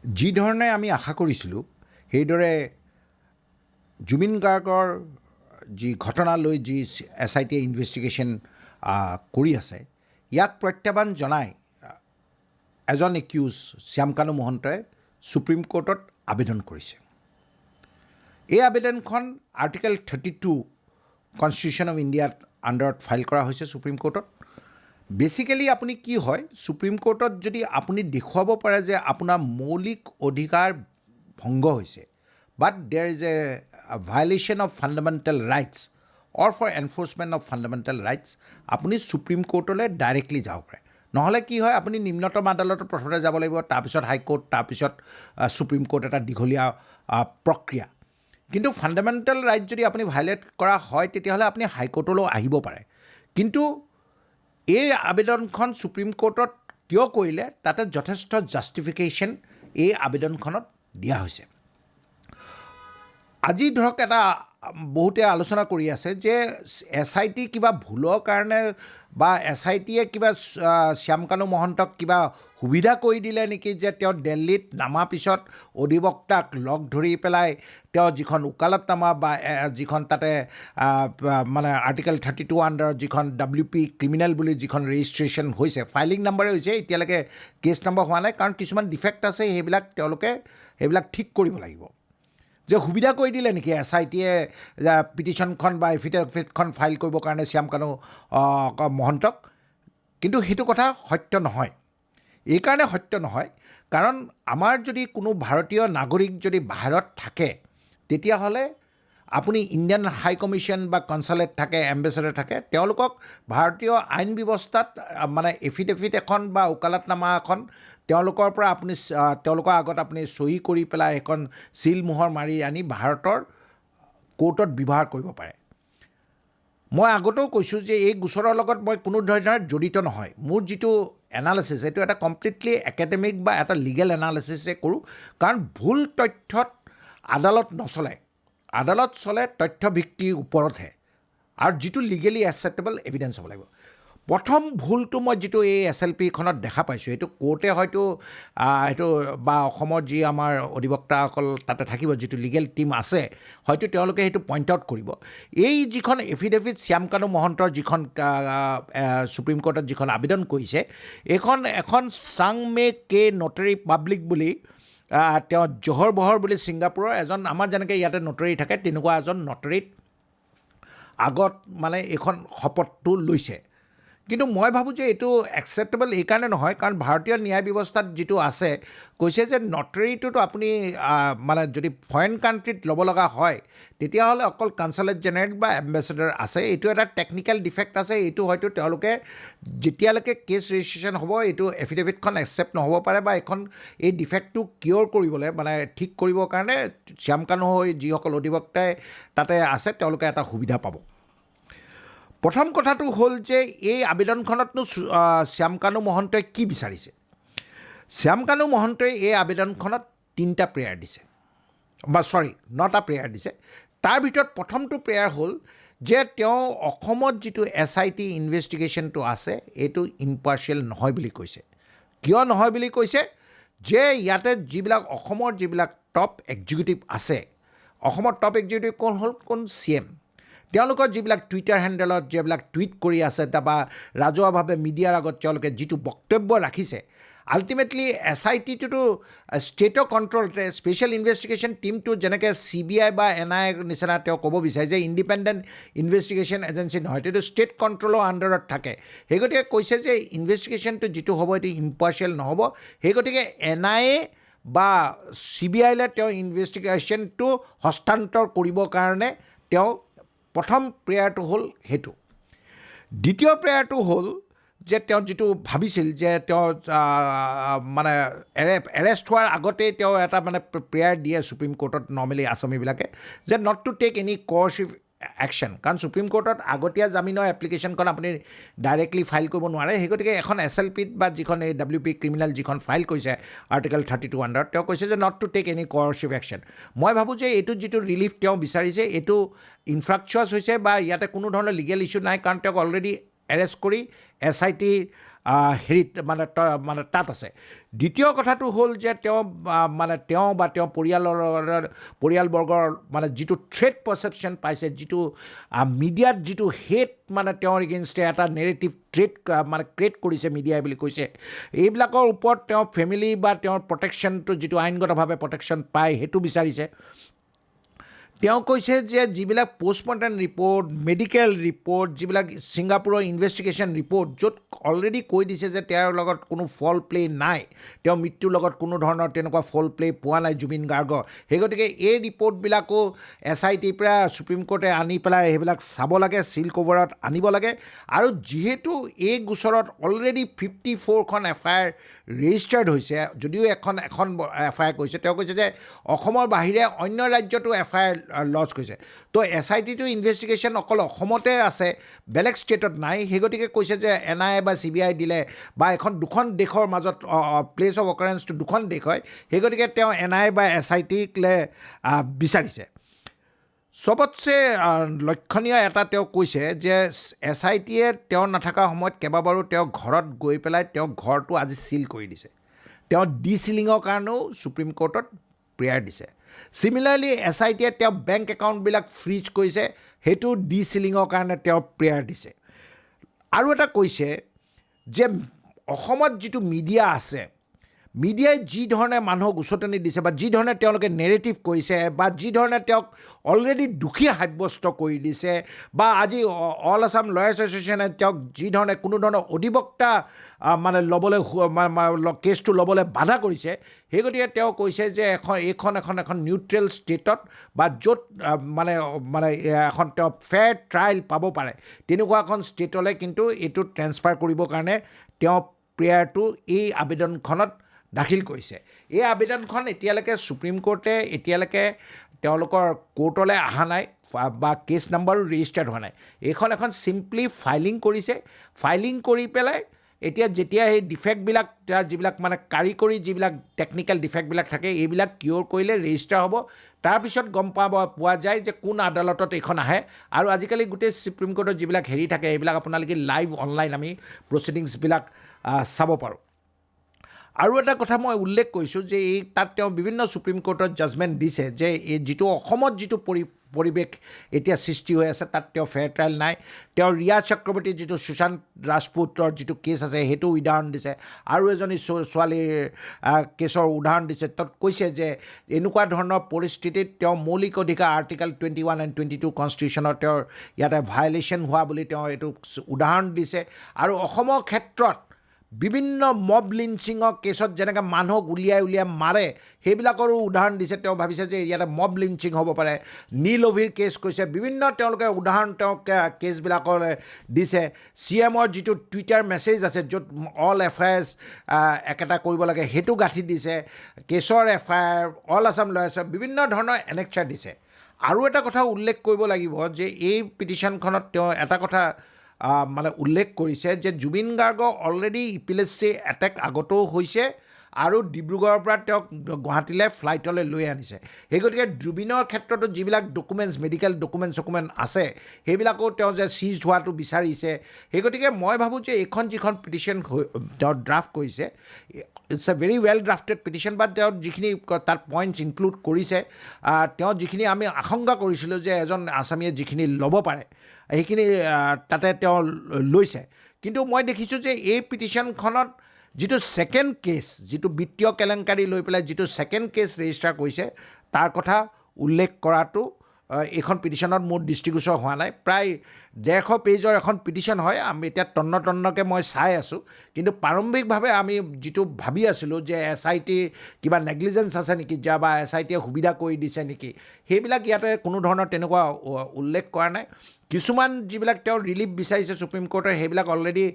যি ধৰণে আমি আশা কৰিছিলোঁ সেইদৰে জুবিন গাৰ্গৰ যি ঘটনা লৈ যি SIT ইনভেষ্টিগেশ্যন কৰি আছে, ইয়াক প্ৰত্যাহ্বান জনাই এজন একিউজ শ্যামকানু মহন্তই সুপ্ৰিম কোৰ্টত আবেদন কৰিছে। এই আবেদনখন আৰ্টিকেল 32 কনষ্টিটিউশ্যন অফ ইণ্ডিয়াত আণ্ডাৰত ফাইল কৰা হৈছে সুপ্ৰিম কোৰ্টত। বেচিকেলি আপুনি কি হয়, সুপ্ৰিম কোৰ্টত যদি আপুনি দেখুৱাব পাৰে যে আপোনাৰ মৌলিক অধিকাৰ ভংগ হৈছে, but there is a violation of fundamental rights or for enforcement of fundamental rights, আপুনি সুপ্ৰিম কোৰ্টলৈ ডাইৰেক্টলি যাব পাৰে। নহ'লে কি হয়, আপুনি নিম্নতম আদালতত প্ৰথমতে যাব লাগিব, তাৰপিছত হাইকোৰ্ট, তাৰপিছত সুপ্ৰিম কোৰ্ট, এটা দীঘলীয়া প্ৰক্ৰিয়া। কিন্তু ফাণ্ডামেণ্টেল ৰাইট যদি আপুনি ভায়লেট কৰা হয়, তেতিয়াহ'লে আপুনি হাইকোৰ্টলৈও আহিব পাৰে। কিন্তু এই আবেদনখন সুপ্ৰিম কোৰ্টত কিয় কৰিলে, তাতে যথেষ্ট জাষ্টিফিকেশ্যন এই আবেদনখনত দিয়া হৈছে। আজি ধৰক এটা বহুতে আলোচনা কৰি আছে যে SIT কিবা ভুলৰ কাৰণে বা SITয়ে কিবা শ্যামকানু মহন্তক কিবা সুবিধা কৰি দিলে নেকি, যে তেওঁ দিল্লীত নামাৰ পিছত অধিবক্তাক লগ ধৰি পেলাই তেওঁ যিখন ওকালতনামা বা যিখন তাতে মানে আৰ্টিকেল 32 আণ্ডাৰত যিখন WP ক্ৰিমিনেল বুলি যিখন ৰেজিষ্ট্ৰেশ্যন হৈছে, ফাইলিং নাম্বাৰে হৈছে, এতিয়ালৈকে কেছ নাম্বাৰ হোৱা নাই, কাৰণ কিছুমান ডিফেক্ট আছে, সেইবিলাক ঠিক কৰিব লাগিব। যে সুবিধা কৰি দিলে নেকি SITয়ে পিটিশ্যনখন বা এফিডেভিটখন ফাইল কৰিবৰ কাৰণে শ্যামকানু মহন্তক, কিন্তু সেইটো কথা সত্য নহয়। এইকাৰণে সত্য নহয় কাৰণ আমাৰ যদি কোনো ভাৰতীয় নাগৰিক যদি বাহিৰত থাকে, তেতিয়াহ'লে আপুনি ইণ্ডিয়ান হাই কমিশ্যন বা কনচালেট থাকে, এম্বেচেডৰ থাকে, তেওঁলোকক ভাৰতীয় আইন ব্যৱস্থাত মানে এফিডেভিট এখন বা ওকালতনামা এখন তেওঁলোকৰ পৰা আপুনি তেওঁলোকৰ আগত আপুনি চহী কৰি পেলাই এখন চিল মোহৰ মাৰি আনি ভাৰতৰ কোৰ্টত ব্যৱহাৰ কৰিব পাৰে। মই আগতেও কৈছোঁ যে এই গোচৰৰ লগত মই কোনো ধৰণৰ জড়িত নহয়। মোৰ যিটো এনালিচিছ, এইটো এটা কমপ্লিটলি একাডেমিক বা এটা লিগেল এনালিচিছে কৰোঁ, কাৰণ ভুল তথ্যত আদালত নচলে। আদালত চলে তথ্য ভিত্তিৰ ওপৰতহে, আৰু যিটো লিগেলি একচেপ্টেবল এভিডেঞ্চ হ'ব লাগিব। প্ৰথম ভুলটো মই যিটো এই SLPখনত দেখা পাইছোঁ, এইটো কোৰ্টে হয়তো সেইটো বা অসমৰ যি আমাৰ অধিবক্তাসকল তাতে থাকিব, যিটো লিগেল টীম আছে, হয়তো তেওঁলোকে সেইটো পইণ্ট আউট কৰিব। এই যিখন এফিডেভিট শ্যামকানু মহন্তৰ যিখন সুপ্ৰিম কোৰ্টত যিখন আবেদন কৰিছে, এইখন এখন চাংমে কে নটাৰী পাব্লিক বুলি তেওঁ জহৰ বহৰ বুলি ছিংগাপুৰৰ এজন, আমাৰ যেনেকৈ ইয়াতে নটাৰী থাকে তেনেকুৱা এজন নটাৰীত আগত মানে এইখন শপতটো লৈছে। কিন্তু মই ভাবোঁ যে এইটো একচেপ্টেবল এইকাৰণে নহয়, কাৰণ ভাৰতীয় ন্যায় ব্যৱস্থাত যিটো আছে, কৈছে যে নটাৰীটোতো আপুনি মানে যদি ফৰেইন কাণ্ট্ৰিত ল'ব লগা হয়, তেতিয়াহ'লে অকল কনচালেট জেনেৰেল বা এম্বেচেডৰ আছে। এইটো এটা টেকনিকেল ডিফেক্ট আছে, এইটো হয়তো তেওঁলোকে যেতিয়ালৈকে কেছ ৰেজিষ্ট্ৰেশ্যন হ'ব, এইটো এফিডেভিটখন একচেপ্ট নহ'ব পাৰে, বা এই ডিফেক্টটো কিয়ৰ কৰিবলৈ মানে ঠিক কৰিবৰ কাৰণে শ্যামকানু হৈ যিসকল অধিবক্তাই তাতে আছে, তেওঁলোকে এটা সুবিধা পাব। প্ৰথম কথাটো হ'ল যে এই আবেদনখনতনো শ্যামকানু মহন্তই কি বিচাৰিছে। শ্যামকানু মহন্তই এই আবেদনখনত 3টা প্ৰেয়াৰ দিছে, বা 9টা প্ৰেয়াৰ দিছে। তাৰ ভিতৰত প্ৰথমটো প্ৰেয়াৰ হ'ল যে তেওঁ অসমত যিটো SIT ইনভেষ্টিগেশ্যনটো আছে, এইটো ইম্পাৰ্চিয়েল নহয় বুলি কৈছে। কিয় নহয় বুলি কৈছে, যে ইয়াতে যিবিলাক অসমৰ যিবিলাক টপ এক্সিকিউটিভ আছে, অসমৰ টপ এক্সিকিউটিভ কোন CM, তেওঁলোকৰ যিবিলাক টুইটাৰ হেণ্ডেলত যিবিলাক টুইট কৰি আছে, তাৰপৰা ৰাজহুৱাভাৱে মিডিয়াৰ আগত তেওঁলোকে যিটো বক্তব্য ৰাখিছে, আল্টিমেটলি SITটোতো ষ্টেটৰ কণ্ট্ৰলতে, স্পেচিয়েল ইনভেষ্টিগেশ্যন টীমটো যেনেকৈ CBI বা NIA নিচিনা তেওঁ ক'ব বিচাৰে যে ইণ্ডিপেণ্ডেণ্ট ইনভেষ্টিগেশ্যন এজেঞ্চি নহয়, এইটো ষ্টেট কণ্ট্ৰলৰ আণ্ডাৰত থাকে। সেই গতিকে কৈছে যে ইনভেষ্টিগেশ্যনটো যিটো হ'ব, এইটো ইম্পাৰ্চিয়েল নহ'ব। সেই গতিকে NIA বা CBIলৈ তেওঁ ইনভেষ্টিগেশ্যনটো হস্তান্তৰ কৰিবৰ কাৰণে তেওঁ প্ৰথম প্ৰেয়াৰটো হ'ল সেইটো। দ্বিতীয় প্ৰেয়াৰটো হ'ল যে তেওঁ যিটো ভাবিছিল যে তেওঁ মানে এৰেষ্ট হোৱাৰ আগতেই তেওঁ এটা মানে প্ৰেয়াৰ দিয়ে সুপ্ৰিম কোৰ্টত, নৰ্মেলি আছামীবিলাকে, যে not to take any coercive action, কাৰণ সুপ্ৰিম কোৰ্টত আগতীয়া জামিনৰ এপ্লিকেশ্যনখন আপুনি ডাইৰেক্টলি ফাইল কৰিব নোৱাৰে। সেই গতিকে এখন SLPত বা যিখন এই WP ক্ৰিমিনেল যিখন ফাইল কৰিছে আৰ্টিকেল 32 আণ্ডাৰত, তেওঁ কৈছে যে not to take any coercive action. মই ভাবোঁ যে এইটো যিটো ৰিলিফ তেওঁ বিচাৰিছে, এইটো ইনফ্ৰাক্সুৱাছ হৈছে, বা ইয়াতে কোনো ধৰণৰ লিগেল ইছ্যু নাই, কাৰণ তেওঁক অলৰেডি এৰেষ্ট কৰি SIT হেৰিত মানে তাত আছে দ্বিতীয় কথাটো হ'ল যে তেওঁ মানে তেওঁ বা তেওঁ পৰিয়ালবৰ্গৰ মানে যিটো থ্ৰেট পাৰচেপশ্যন পাইছে যিটো মিডিয়াত যিটো হেট মানে তেওঁৰ এগেইনষ্টে এটা নেৰেটিভ মানে ক্ৰিয়েট কৰিছে মিডিয়াই বুলি কৈছে এইবিলাকৰ ওপৰত তেওঁ ফেমিলি বা তেওঁৰ প্ৰটেকশ্যনটো যিটো আইনগতভাৱে প্ৰটেকশ্যন পায় সেইটো বিচাৰিছে তেওঁ কৈছে যে যিবিলাক পষ্টমৰ্টেম ৰিপৰ্ট মেডিকেল ৰিপৰ্ট যিবিলাক ছিংগাপুৰৰ ইনভেষ্টিগেশ্যন ৰিপৰ্ট য'ত অলৰেডি কৈ দিছে যে তেওঁৰ লগত কোনো ফল প্লে নাই তেওঁ মৃত্যুৰ লগত কোনো ধৰণৰ তেনেকুৱা ফল প্লে পোৱা নাই জুবিন গাৰ্গৰ সেই গতিকে এই ৰিপৰ্টবিলাকো SITৰ পৰা সুপ্ৰিম কোৰ্টে আনি পেলাই সেইবিলাক চাব লাগে চিল কভাৰত আনিব লাগে আৰু যিহেতু এই গোচৰত অলৰেডি 54খন FIR ৰেজিষ্টাৰ্ড হৈছে যদিও এখন FIR কৈছে তেওঁ কৈছে যে অসমৰ বাহিৰে অন্য ৰাজ্যতো FIR লঞ্চ কৰিছে তো SITটো ইনভেষ্টিগেশ্যন অকল অসমতে আছে বেলেগ ষ্টেটত নাই সেই গতিকে কৈছে যে NIA বা CBI দিলে বা দুখন দেশৰ মাজত প্লেচ অফ অকাৰেঞ্চটো দুখন দেশ হয় সেই গতিকে তেওঁ NIA বা SITকলে বিচাৰিছে চবতছে লক্ষণীয় এটা তেওঁ কৈছে যে SITয়ে তেওঁ নাথাকা সময়ত কেইবাবাৰো তেওঁ ঘৰত গৈ পেলাই তেওঁ ঘৰটো আজি চিল কৰি দিছে তেওঁ ডিচিলিঙৰ কাৰণেও সুপ্ৰিম কোৰ্টত প্ৰেয়াৰ দিছে চিমিলাৰলি SITয়ে তেওঁ বেংক একাউণ্টবিলাক ফ্ৰিজ কৰিছে সেইটো ডিচিলিঙৰ কাৰণে তেওঁ প্ৰেয়াৰ দিছে আৰু এটা কৈছে যে অসমত যিটো মিডিয়া আছে মিডিয়াই যি ধৰণে মানুহক উচতনি দিছে বা যি ধৰণে তেওঁলোকে নেৰেটিভ কৰিছে বা যি ধৰণে তেওঁক অলৰেডি দোষী সাব্যস্ত কৰি দিছে বা আজি অল আছাম লয়াৰ্ছ এছ'চিয়েশ্যনে তেওঁক যি ধৰণে কোনো ধৰণৰ অধিবক্তা মানে ল'বলৈ কেছটো ল'বলৈ বাধা কৰিছে সেই গতিকে তেওঁ কৈছে যে এখন নিউট্ৰেল ষ্টেটত বা য'ত মানে এখন তেওঁ ফেয়াৰ ট্ৰায়েল পাব পাৰে তেনেকুৱা এখন ষ্টেটলৈ কিন্তু এইটো ট্ৰেন্সফাৰ কৰিবৰ কাৰণে তেওঁ প্ৰেয়াৰটো এই আবেদনখনত দাখিল কৰিছে এই আবেদনখন এতিয়ালৈকে সুপ্ৰিম কোৰ্টে এতিয়ালৈকে তেওঁলোকৰ কোৰ্টলৈ অহা নাই বা কেছ নাম্বাৰো ৰেজিষ্টাৰ্ড হোৱা নাই এখন চিম্পলি ফাইলিং কৰিছে ফাইলিং কৰি পেলাই যেতিয়া সেই ডিফেক্টবিলাক যিবিলাক মানে কাৰিকৰী যিবিলাক টেকনিকেল ডিফেক্টবিলাক থাকে এইবিলাক কিয়ৰ কৰিলে ৰেজিষ্টাৰ হ'ব তাৰপিছত গম পোৱা যায় যে কোন আদালতত এইখন আহে আৰু আজিকালি গোটেই সুপ্ৰিম কোৰ্টৰ যিবিলাক হেৰি থাকে এইবিলাক আপোনালোকে লাইভ অনলাইন আমি প্ৰচিডিংছবিলাক চাব পাৰোঁ আৰু এটা কথা মই উল্লেখ কৰিছোঁ যে তাত তেওঁ বিভিন্ন সুপ্ৰিম কোৰ্টত জাজমেণ্ট দিছে যে এই যিটো অসমত যিটো পৰিৱেশ এতিয়া সৃষ্টি হৈ আছে তাত তেওঁ ফেয়াৰ ট্ৰায়েল নাই তেওঁ ৰিয়া চক্ৰৱৰ্তীৰ যিটো সুশান্ত ৰাজপুতৰ যিটো কেছ আছে সেইটো উদাহৰণ দিছে আৰু এজনী ছোৱালীৰ কেছৰ উদাহৰণ দিছে তাত কৈছে যে এনেকুৱা ধৰণৰ পৰিস্থিতিত তেওঁ মৌলিক অধিকাৰ আৰ্টিকল 21 and 22 কনষ্টিটিউশ্যনৰ তেওঁৰ ইয়াতে ভায়লেশ্যন হোৱা বুলি তেওঁ এইটো উদাহৰণ দিছে আৰু অসমৰ ক্ষেত্ৰত বিভিন্ন মব লিঞ্চিঙৰ কেছত যেনেকৈ মানুহক উলিয়াই মাৰে সেইবিলাকৰো উদাহৰণ দিছে তেওঁ ভাবিছে যে ইয়াতে মব লিঞ্চিং হ'ব পাৰে নীল অভিৰ কেছ কৈছে বিভিন্ন তেওঁলোকে উদাহৰণ তেওঁ কেছবিলাকৰ দিছে CMৰ যিটো টুইটাৰ মেছেজ আছে য'ত অল FIRs একেটা কৰিব লাগে সেইটো গাঁঠি দিছে কেছৰ FIR অল আছাম লয়াৰ্ছৰ বিভিন্ন ধৰণৰ এনেকচাৰ দিছে আৰু এটা কথা উল্লেখ কৰিব লাগিব যে এই পিটিশ্যনখনত তেওঁ এটা কথা মানে উল্লেখ কৰিছে যে জুবিন গাৰ্গৰ অলৰেডি ইপিলেচি এটেক আগতেও হৈছে আৰু ডিব্ৰুগড়ৰ পৰা তেওঁক গুৱাহাটীলৈ ফ্লাইটলৈ লৈ আনিছে সেই গতিকে জুবিনৰ ক্ষেত্ৰতো যিবিলাক ডকুমেণ্টছ মেডিকেল ডকুমেণ্টছ আছে সেইবিলাকো তেওঁ যে চিজ হোৱাটো বিচাৰিছে সেই গতিকে মই ভাবোঁ যে এইখন যিখন পিটিশ্যন তেওঁ ড্ৰাফ্ট কৰিছে it's a very well drafted petition বা তেওঁ যিখিনি তাত পইণ্টছ ইনক্লুড কৰিছে তেওঁ যিখিনি আমি আশংকা কৰিছিলোঁ যে এজন আছামীয়ে যিখিনি ল'ব পাৰে সেইখিনি তাতে তেওঁ লৈছে কিন্তু মই দেখিছোঁ যে এই পিটিশ্যনখনত যিটো ছেকেণ্ড কেছ যিটো বিত্তীয় কেলেংকাৰী লৈ পেলাই যিটো ছেকেণ্ড কেছ ৰেজিষ্টাৰ কৰিছে তাৰ কথা উল্লেখ কৰাটো এইখন পিটিশ্যনত মোৰ দৃষ্টিগোচৰ হোৱা নাই প্ৰায় 150 পেজৰ এখন পিটিশ্যন হয় আমি এতিয়া তন্নকৈ মই চাই আছোঁ কিন্তু প্ৰাৰম্ভিকভাৱে আমি যিটো ভাবি আছিলোঁ যে SITৰ কিবা নেগলিজেঞ্চ আছে নেকি বা SITয়ে সুবিধা কৰি দিছে নেকি সেইবিলাক ইয়াতে কোনো ধৰণৰ তেনেকুৱা উল্লেখ কৰা নাই কিছুমান যিবিলাক তেওঁ ৰিলিফ বিচাৰিছে সুপ্ৰিম কোৰ্টৰ সেইবিলাক অলৰেডি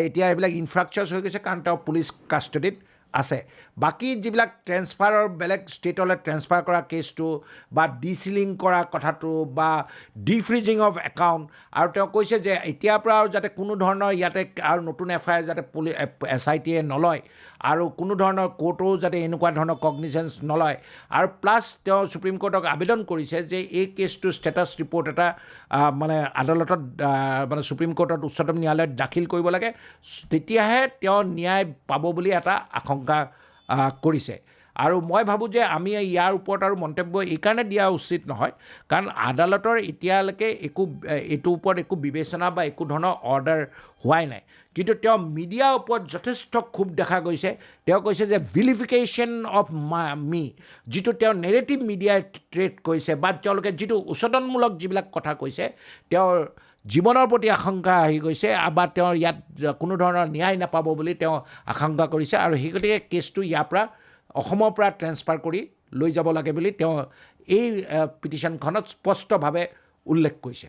এতিয়া এইবিলাক ইনফ্ৰাষ্ট্ৰাকচাৰ্ছ হৈ গৈছে কাৰণ তেওঁ পুলিচ কাষ্টডিত আছে বাকী যিবিলাক ট্ৰেন্সফাৰৰ বেলেগ ষ্টেটলৈ ট্ৰেন্সফাৰ কৰা কেছটো বা ডিচিলিং কৰা কথাটো বা ডিফ্ৰিজিং অফ একাউণ্ট আৰু তেওঁ কৈছে যে এতিয়াৰ পৰা আৰু যাতে কোনো ধৰণৰ ইয়াতে আৰু নতুন FIR যাতে SIT-য়ে নলয় আৰু কোনো ধৰণৰ কোৰ্টেও যাতে এনেকুৱা ধৰণৰ কগনিজেঞ্চ নলয় আৰু প্লাছ তেওঁ সুপ্ৰিম কোৰ্টক আবেদন কৰিছে যে এই কেছটো ষ্টেটাছ ৰিপৰ্ট এটা মানে আদালতত মানে সুপ্ৰিম কোৰ্টত উচ্চতম ন্যায়ালয়ত দাখিল কৰিব লাগে তেতিয়াহে তেওঁ ন্যায় পাব বুলি এটা আশংকা কৰিছে আৰু মই ভাবোঁ যে আমি ইয়াৰ ওপৰত আৰু মন্তব্য এইকাৰণে দিয়া উচিত নহয় কাৰণ আদালতৰ এতিয়ালৈকে এইটোৰ ওপৰত একো বিবেচনা বা একো ধৰণৰ অৰ্ডাৰ হোৱাই নাই কিন্তু তেওঁ মিডিয়াৰ ওপৰত যথেষ্ট ক্ষোভ দেখা গৈছে তেওঁ কৈছে যে ভিলিফিকেশ্যন অফ মি যিটো তেওঁ নেৰেটিভ মিডিয়াই ট্ৰেড কৰিছে বা তেওঁলোকে যিটো উচতনমূলক যিবিলাক কথা কৈছে তেওঁৰ জীৱনৰ প্ৰতি আশংকা আহি গৈছে বা তেওঁৰ ইয়াত কোনো ধৰণৰ ন্যায় নাপাব বুলি তেওঁ আশংকা কৰিছে আৰু সেই গতিকে কেছটো ইয়াৰ পৰা অসমৰ পৰা ট্ৰেন্সফাৰ কৰি লৈ যাব লাগে বুলি তেওঁ এই পিটিশ্যনখনত স্পষ্টভাৱে উল্লেখ কৰিছে